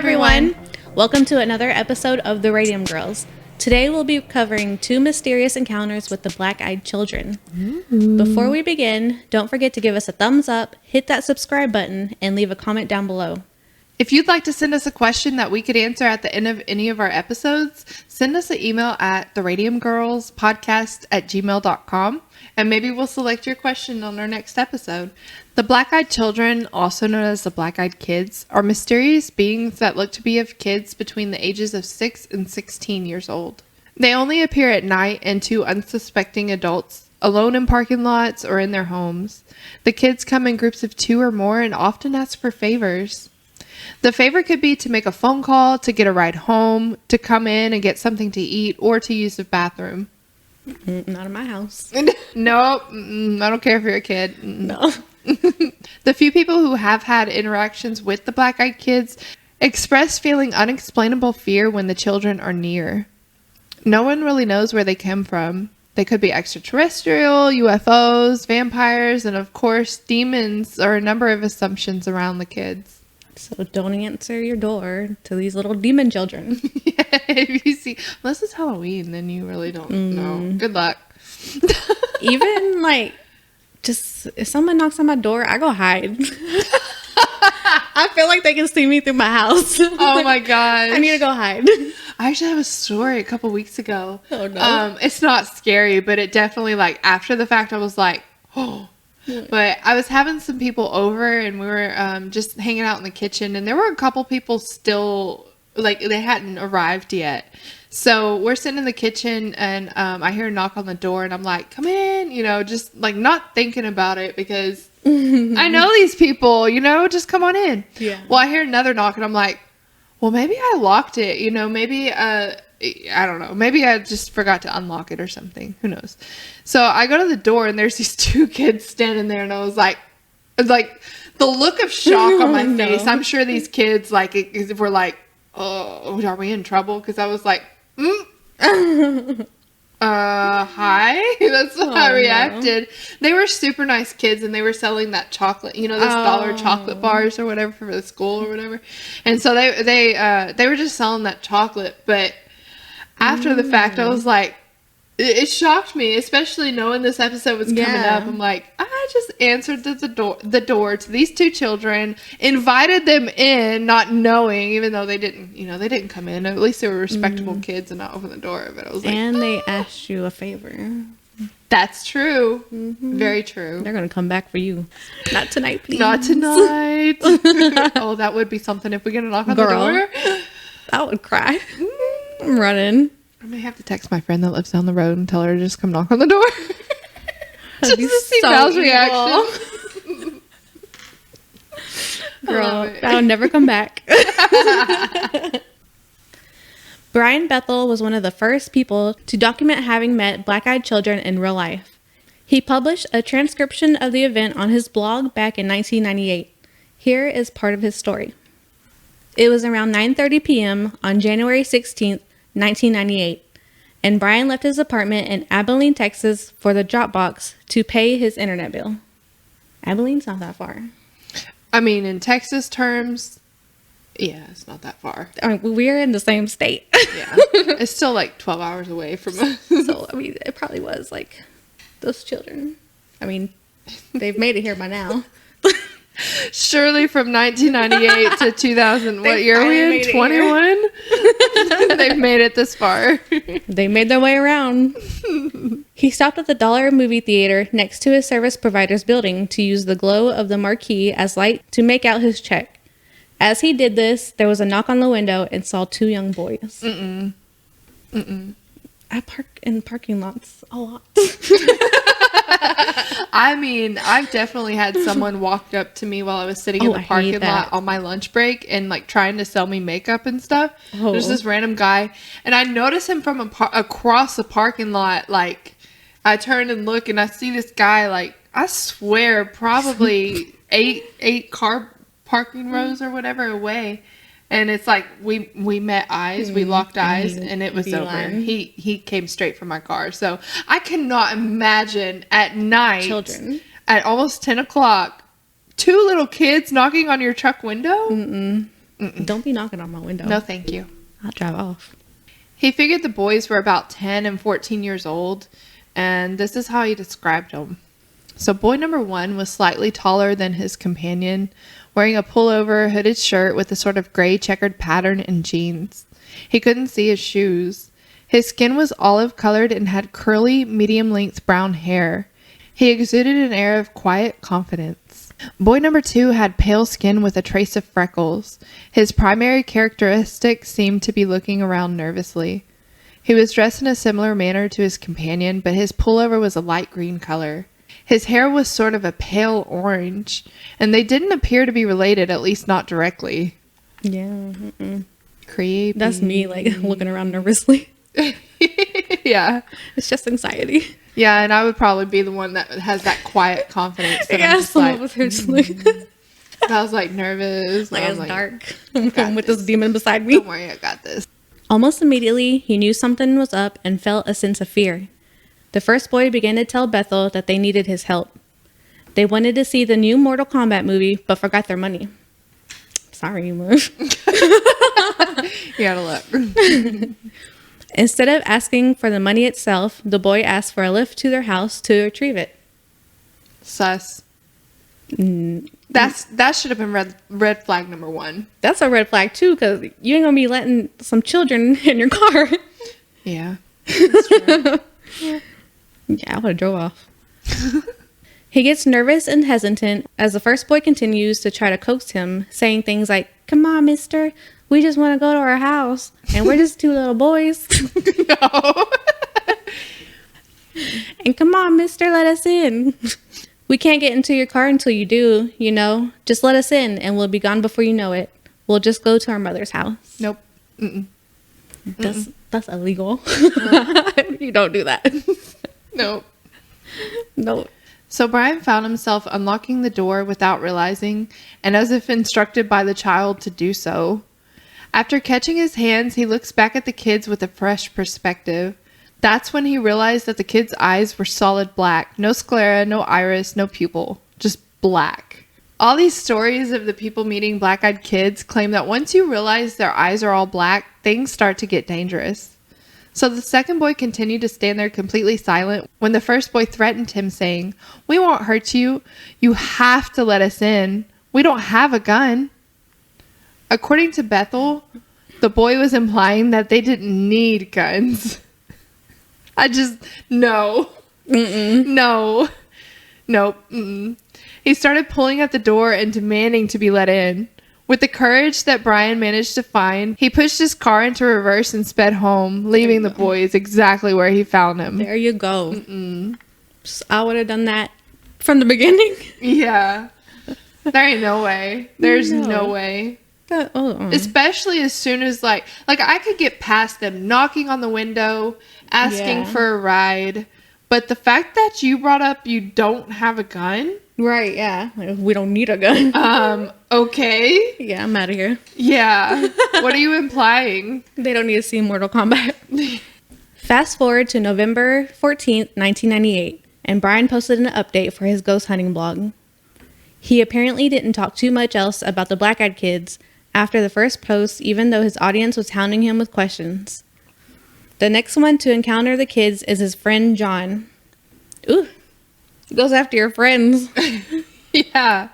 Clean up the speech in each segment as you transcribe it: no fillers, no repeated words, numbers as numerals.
everyone. Welcome to another episode of The Radium Girls. Today we'll be covering 2 mysterious encounters with the black-eyed children. Before we begin, don't forget to give us a thumbs up, hit that subscribe button, and leave a comment down below. If you'd like to send us a question that we could answer at the end of any of our episodes, send us an email at theradiumgirlspodcast@gmail.com, and maybe we'll select your question on our next episode. The black-eyed children, also known as the black-eyed kids, are mysterious beings that look to be of kids between the ages of 6 and 16 years old. They only appear at night and to unsuspecting adults, alone in parking lots or in their homes. The kids come in groups of 2 or more and often ask for favors. The favor could be to make a phone call, to get a ride home, to come in and get something to eat, or to use the bathroom. Not in my house. Nope. I don't care if you're a kid. No. The few people who have had interactions with the black-eyed kids express feeling unexplainable fear when the children are near. No one really knows where they come from. They could be extraterrestrial, UFOs, vampires, and of course, demons are a number of assumptions around the kids. So don't answer your door to these little demon children. Yeah, if you see, unless it's Halloween, then you really don't know. Good luck. Even just if someone knocks on my door, I go hide. I feel like they can see me through my house. Oh my gosh. I need to go hide. I actually have a story a couple weeks ago. Oh no. It's not scary, but it definitely after the fact I was like, oh. But I was having some people over and we were just hanging out in the kitchen, and there were a couple people still, they hadn't arrived yet. So we're sitting in the kitchen and I hear a knock on the door and I'm like, come in, just not thinking about it because I know these people, just come on in. Yeah. Well, I hear another knock and I'm like, well, maybe I locked it, maybe, I don't know. Maybe I just forgot to unlock it or something. Who knows? So I go to the door and there's these 2 kids standing there, and I was like the look of shock on my face. I'm sure these kids were like, oh, are we in trouble? Because I was like, hi. That's how I reacted. No. They were super nice kids, and they were selling that chocolate, those dollar chocolate bars or whatever for the school or whatever. And so they were just selling that chocolate, but after the fact, I was like, it shocked me, especially knowing this episode was coming up. I'm like, I just answered the door to these 2 children, invited them in, not knowing, even though they didn't come in. At least they were respectable kids and not open the door. But I was like, and they asked you a favor. That's true. Very true. They're gonna come back for you. Not tonight, please. Not tonight. Oh, that would be something if we get a knock on the door. I would cry. I'm running. I may have to text my friend that lives down the road and tell her to just come knock on the door. That'd be just to see so Val's evil. reaction. Girl, that'll never come back. Brian Bethel was one of the first people to document having met black-eyed children in real life. He published a transcription of the event on his blog back in 1998. Here is part of his story. It was around 9:30 p.m. on January 16th, 1998, and Brian left his apartment in Abilene, Texas for the Dropbox to pay his internet bill. Abilene's not that far. I mean, in Texas terms, yeah, it's not that far. I mean, we're in the same state. Yeah. It's still 12 hours away from us. So, I mean, it probably was those children. I mean, they've made it here by now. Surely from 1998 to 2000, what year are we in? 21? They've made it this far. They made their way around. He stopped at the Dollar movie theater next to his service provider's building to use the glow of the marquee as light to make out his check. As he did this, there was a knock on the window and saw 2 young boys. I park in parking lots a lot. I mean, I've definitely had someone walk up to me while I was sitting in the parking lot on my lunch break and trying to sell me makeup and stuff. Oh. There's this random guy, and I notice him from across the parking lot. I turn and look, and I see this guy. I swear, probably eight car parking rows or whatever away. And it's we met eyes, we locked eyes, and it was over. He came straight from my car. So I cannot imagine at night, children at almost 10 o'clock, 2 little kids knocking on your truck window. Don't be knocking on my window. No, thank you. I'll drive off. He figured the boys were about 10 and 14 years old, and this is how he described them. So boy number 1 was slightly taller than his companion, wearing a pullover hooded shirt with a sort of gray checkered pattern and jeans. He couldn't see his shoes. His skin was olive colored and had curly, medium-length brown hair. He exuded an air of quiet confidence. Boy number 2 had pale skin with a trace of freckles. His primary characteristic seemed to be looking around nervously. He was dressed in a similar manner to his companion, but his pullover was a light green color. His hair was sort of a pale orange, and they didn't appear to be related, at least not directly. Yeah. Creepy. That's me, like, looking around nervously. Yeah. It's just anxiety. Yeah, and I would probably be the one that has that quiet confidence. That I'm just like, I was like nervous. Like, it's like, dark. I'm with this demon beside me. Don't worry, I got this. Almost immediately, he knew something was up and felt a sense of fear. The first boy began to tell Bethel that they needed his help. They wanted to see the new Mortal Kombat movie, but forgot their money. Sorry, Move. You gotta look. Instead of asking for the money itself, the boy asked for a lift to their house to retrieve it. Sus. That should have been red flag number 1. That's a red flag too, because you ain't gonna be letting some children in your car. Yeah. That's true. Yeah, I would have drove off. He gets nervous and hesitant as the first boy continues to try to coax him, saying things like, "Come on, mister. We just want to go to our house. And we're just 2 little boys." No. "And come on, mister, let us in. We can't get into your car until you do, you know. Just let us in and we'll be gone before you know it. We'll just go to our mother's house." Nope. Mm-mm. That's illegal. You don't do that. Nope. No. So Brian found himself unlocking the door without realizing, and as if instructed by the child to do so. After catching his hands, he looks back at the kids with a fresh perspective. That's when he realized that the kids' eyes were solid black. No sclera, no iris, no pupil. Just black. All these stories of the people meeting black-eyed kids claim that once you realize their eyes are all black, things start to get dangerous. So the second boy continued to stand there completely silent when the first boy threatened him, saying, "We won't hurt you. You have to let us in. We don't have a gun." According to Bethel, the boy was implying that they didn't need guns. No. Mm-mm. No. Nope. Mm-mm. He started pulling at the door and demanding to be let in. With the courage that Brian managed to find, he pushed his car into reverse and sped home, leaving the boys exactly where he found them. There you go. I would have done that from the beginning. Yeah. There ain't no way. There's no way. Especially as soon as like I could get past them knocking on the window, asking for a ride. But the fact that you brought up you don't have a gun. Right, yeah. We don't need a gun. Okay. Yeah, I'm out of here. Yeah. What are you implying? They don't need to see Mortal Kombat. Fast forward to November 14th, 1998, and Brian posted an update for his ghost hunting blog. He apparently didn't talk too much else about the black-eyed kids after the first post, even though his audience was hounding him with questions. The next one to encounter the kids is his friend John. Ooh. Goes after your friends. Yeah.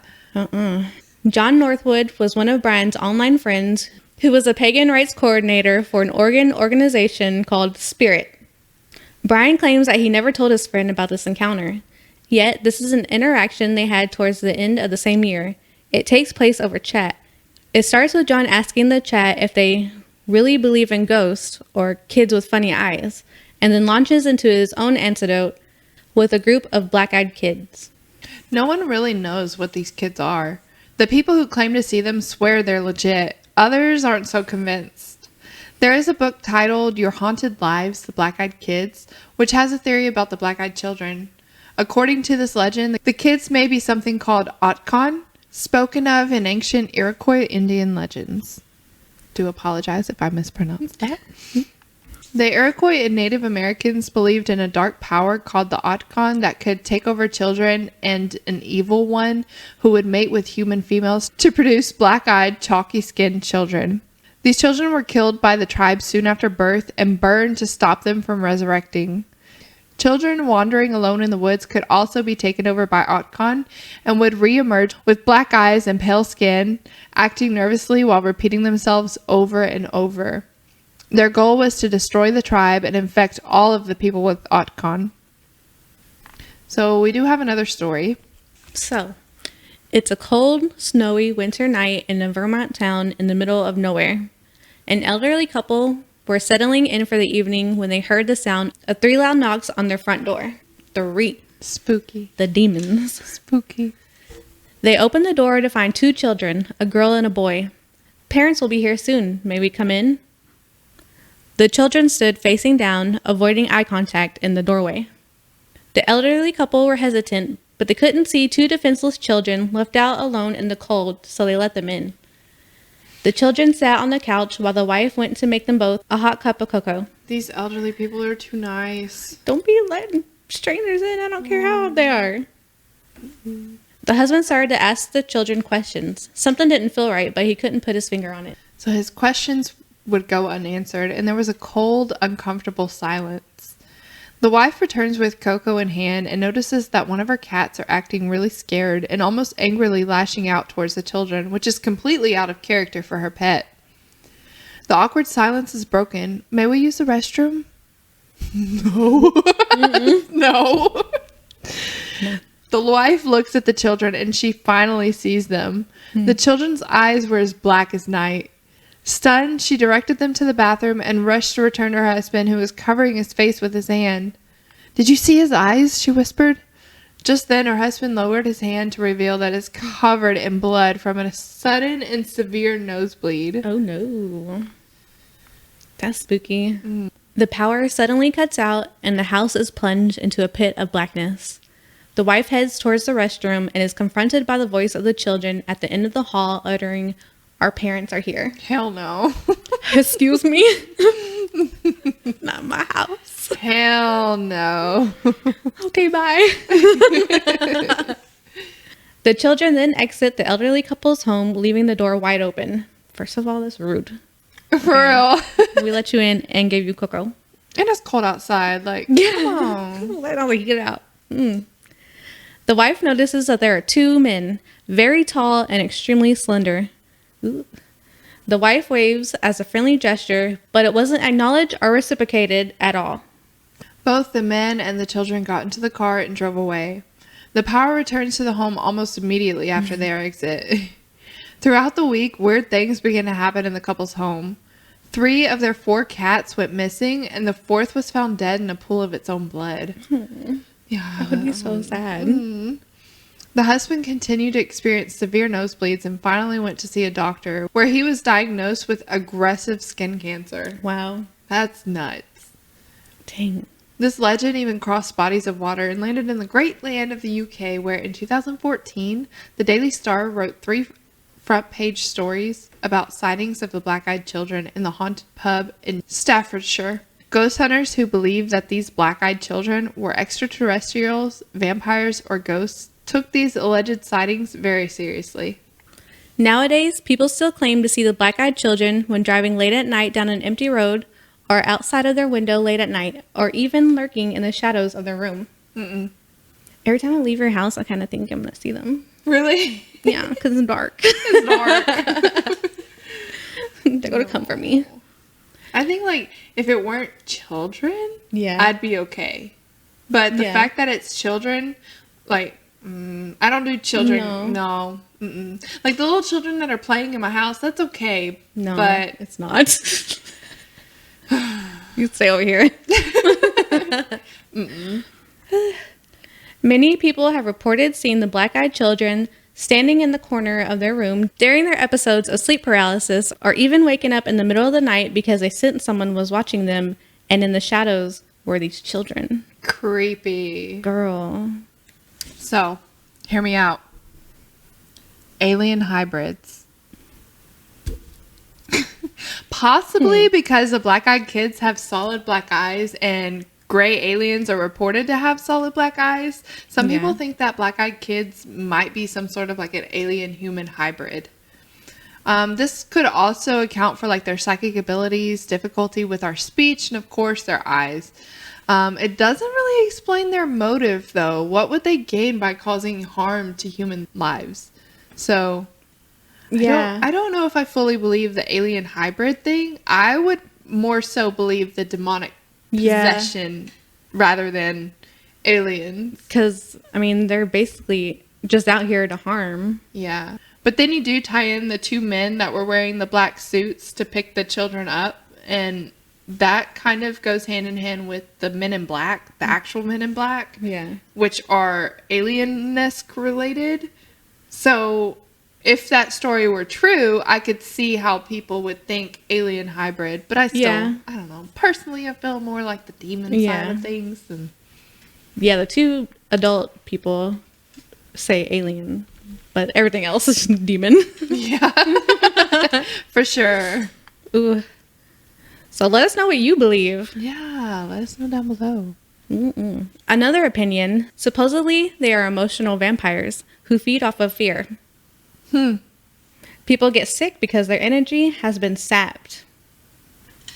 John Northwood was one of Brian's online friends who was a pagan rights coordinator for an Oregon organization called Spirit. Brian claims that he never told his friend about this encounter. Yet, this is an interaction they had towards the end of the same year. It takes place over chat. It starts with John asking the chat if they really believe in ghosts or kids with funny eyes, and then launches into his own antidote with a group of black-eyed kids. No one really knows what these kids are. The people who claim to see them swear they're legit. Others aren't so convinced. There is a book titled Your Haunted Lives, The Black-Eyed Kids, which has a theory about the black-eyed children. According to this legend, the kids may be something called Otcon, spoken of in ancient Iroquois Indian legends. Do apologize if I mispronounced that. The Iroquois and Native Americans believed in a dark power called the Otcon that could take over children and an evil one who would mate with human females to produce black-eyed, chalky-skinned children. These children were killed by the tribe soon after birth and burned to stop them from resurrecting. Children wandering alone in the woods could also be taken over by Otcon and would re-emerge with black eyes and pale skin, acting nervously while repeating themselves over and over. Their goal was to destroy the tribe and infect all of the people with Otcon. So we do have another story. So, it's a cold, snowy winter night in a Vermont town in the middle of nowhere. An elderly couple were settling in for the evening when they heard the sound of 3 loud knocks on their front door. 3. Spooky. The demons. Spooky. They opened the door to find 2 children, a girl and a boy. Parents will be here soon. May we come in? The children stood facing down, avoiding eye contact in the doorway. The elderly couple were hesitant, but they couldn't see 2 defenseless children left out alone in the cold, so they let them in. The children sat on the couch while the wife went to make them both a hot cup of cocoa. These elderly people are too nice. Don't be letting strangers in. I don't care how old they are. The husband started to ask the children questions. Something didn't feel right, but he couldn't put his finger on it. So his questions would go unanswered, and there was a cold, uncomfortable silence. The wife returns with cocoa in hand and notices that one of her cats are acting really scared and almost angrily lashing out towards the children, which is completely out of character for her pet. The awkward silence is broken. May we use the restroom? No. No. The wife looks at the children and she finally sees them. The children's eyes were as black as night. Stunned, she directed them to the bathroom and rushed to return to her husband, who was covering his face with his hand. "Did you see his eyes?" she whispered. Just then, her husband lowered his hand to reveal that it's covered in blood from a sudden and severe nosebleed. Oh no. That's spooky. The power suddenly cuts out and the house is plunged into a pit of blackness. The wife heads towards the restroom and is confronted by the voice of the children at the end of the hall uttering, "Our parents are here." Hell no. Excuse me? Not my house. Hell no. Okay, bye. The children then exit the elderly couple's home, leaving the door wide open. First of all, that's rude. For real. We let you in and gave you cocoa. And it's cold outside. Like, come on. Let all get it out. The wife notices that there are 2 men, very tall and extremely slender. Ooh. The wife waves as a friendly gesture, but it wasn't acknowledged or reciprocated at all. Both the men and the children got into the car and drove away. The power returns to the home almost immediately after their exit. Throughout the week, weird things began to happen in the couple's home. 3 of their 4 cats went missing, and the 4th was found dead in a pool of its own blood. Yeah. That would be so sad. The husband continued to experience severe nosebleeds and finally went to see a doctor, where he was diagnosed with aggressive skin cancer. Wow. That's nuts. Dang. This legend even crossed bodies of water and landed in the great land of the UK, where in 2014, the Daily Star wrote 3 front-page stories about sightings of the black-eyed children in the haunted pub in Staffordshire. Ghost hunters who believed that these black-eyed children were extraterrestrials, vampires, or ghosts took these alleged sightings very seriously. Nowadays, people still claim to see the black-eyed children when driving late at night down an empty road, or outside of their window late at night, or even lurking in the shadows of their room. Every time I leave your house, I kind of think I'm going to see them. Really? Yeah, because it's dark. It's dark. They're going to comfort me. I think, like, if it weren't children, Yeah. I'd be okay. But the fact that it's children, like, I don't do children. No. Like, the little children that are playing in my house, that's okay. No, but it's not. You stay over here. Many people have reported seeing the black-eyed children standing in the corner of their room during their episodes of sleep paralysis, or even waking up in the middle of the night because they sensed someone was watching them, and in the shadows were these children. Creepy. Girl. So, hear me out. Alien hybrids. Possibly because the black-eyed kids have solid black eyes and gray aliens are reported to have solid black eyes. Some people think that black-eyed kids might be some sort of like an alien-human hybrid. This could also account for like their psychic abilities, difficulty with our speech, and of course their eyes. It doesn't really explain their motive though. What would they gain by causing harm to human lives? So I don't know if I fully believe the alien hybrid thing. I would more so believe the demonic possession rather than aliens. Because, I mean, they're basically just out here to harm. Yeah. But then you do tie in the two men that were wearing the black suits to pick the children up. And that kind of goes hand in hand with the Men in Black, the actual Men in Black. Yeah. Which are alien-esque related. So if that story were true, I could see how people would think alien hybrid. But I still, I don't know. Personally, I feel more like the demon side of things. And yeah, the two adult people say alien, but everything else is demon. Yeah, for sure. Ooh. So let us know what you believe. Yeah, let us know down below. Another opinion, supposedly they are emotional vampires who feed off of fear. People get sick because their energy has been sapped.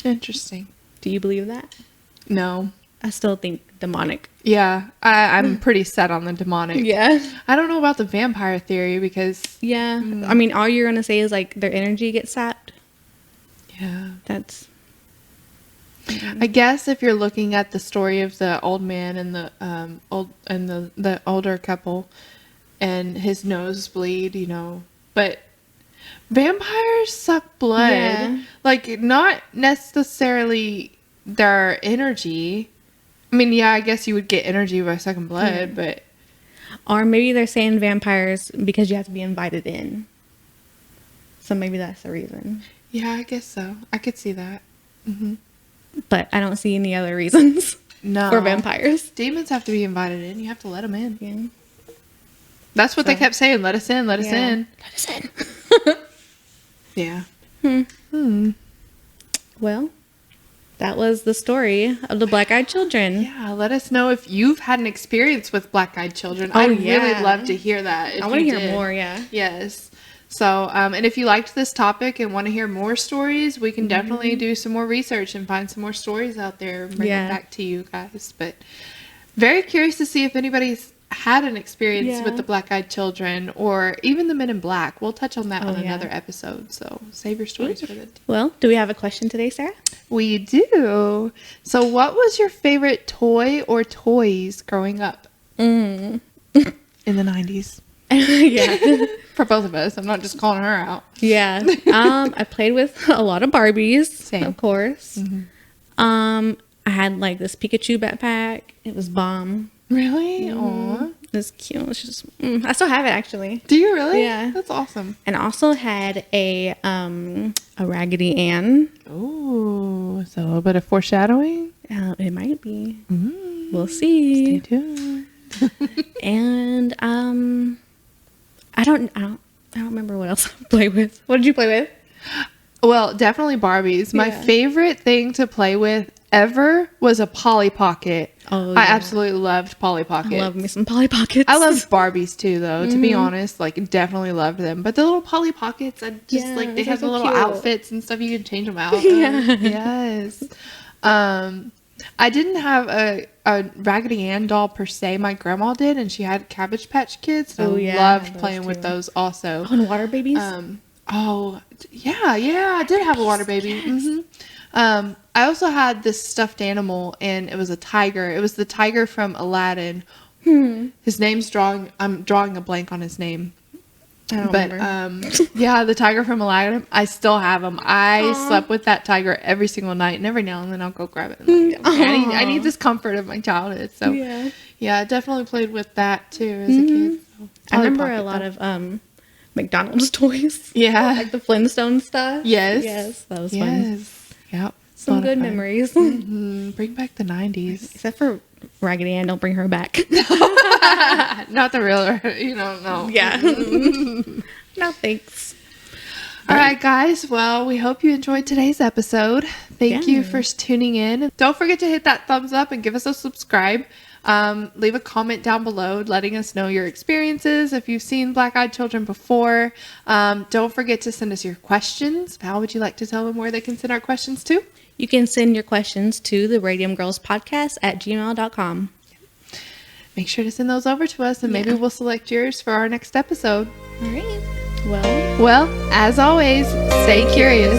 Interesting. Do you believe that? No. I still think demonic. Yeah, I'm pretty set on the demonic. Yeah. I don't know about the vampire theory because... Yeah. I mean, all you're going to say is like their energy gets sapped. Yeah. That's... I guess if you're looking at the story of the old man and the older couple and his nosebleed, you know, but vampires suck blood. Yeah. Like, not necessarily their energy. I mean, yeah, I guess you would get energy by sucking blood, but... Or maybe they're saying vampires because you have to be invited in. So maybe that's the reason. Yeah, I guess so. I could see that. Mm-hmm. But I don't see any other reasons for vampires. Demons have to be invited in. You have to let them in. Yeah. That's what they kept saying. Let us in. Let us in. Let us in. Yeah. Well, that was the story of the black-eyed children. Yeah, let us know if you've had an experience with black-eyed children. I'd really love to hear that. I want to hear more, yeah. Yes. So, and if you liked this topic and want to hear more stories, we can definitely do some more research and find some more stories out there and bring them back to you guys. But very curious to see if anybody's had an experience with the black-eyed children or even the Men in Black. We'll touch on that on another episode. So save your stories for that. Well, do we have a question today, Sarah? We do. So what was your favorite toy or toys growing up in the 90s? Yeah. For both of us. I'm not just calling her out. Yeah. I played with a lot of Barbies. Same. Of course. I had like this Pikachu backpack. It was bomb. Really? Aww. It was cute. It's just I still have it actually. Do you really? Yeah. That's awesome. And I also had a Raggedy Ann. Ooh. So a little bit of foreshadowing? It might be. We'll see. Stay tuned. And I don't remember what else I played with. What did you play with? Well, definitely Barbies. My favorite thing to play with ever was a Polly Pocket. Oh, I absolutely loved Polly Pocket. I love me some Polly Pockets. I love Barbies too, though. To be honest, like definitely loved them. But the little Polly Pockets, I just like they have the little outfits and stuff. You can change them out. Yes. I didn't have a Raggedy Ann doll per se. My grandma did, and she had Cabbage Patch Kids. So I loved playing with those also. Oh, and Water Babies? I did have a Water Baby. I also had this stuffed animal, and it was a tiger. It was the tiger from Aladdin. His name's I'm drawing a blank on his name. I don't remember. The tiger from Aladdin. I still have him. I slept with that tiger every single night, and every now and then I'll go grab it. And like, okay, I need this comfort of my childhood. So I definitely played with that too as a kid. So, I remember a lot of McDonald's toys. Yeah, like the Flintstone stuff. Yes, that was fun. Yep, some good memories. Bring back the 90s. Except for Raggedy Ann, don't bring her back. Not the real, no. Yeah. No, thanks. All right, guys. Well, we hope you enjoyed today's episode. Thank you for tuning in. Don't forget to hit that thumbs up and give us a subscribe. Leave a comment down below letting us know your experiences. If you've seen Black-Eyed Children before, don't forget to send us your questions. Val, would you like to tell them where they can send our questions to? You can send your questions to theradiumgirlspodcast@gmail.com. Make sure to send those over to us, and maybe we'll select yours for our next episode. All right. Well, as always, stay curious.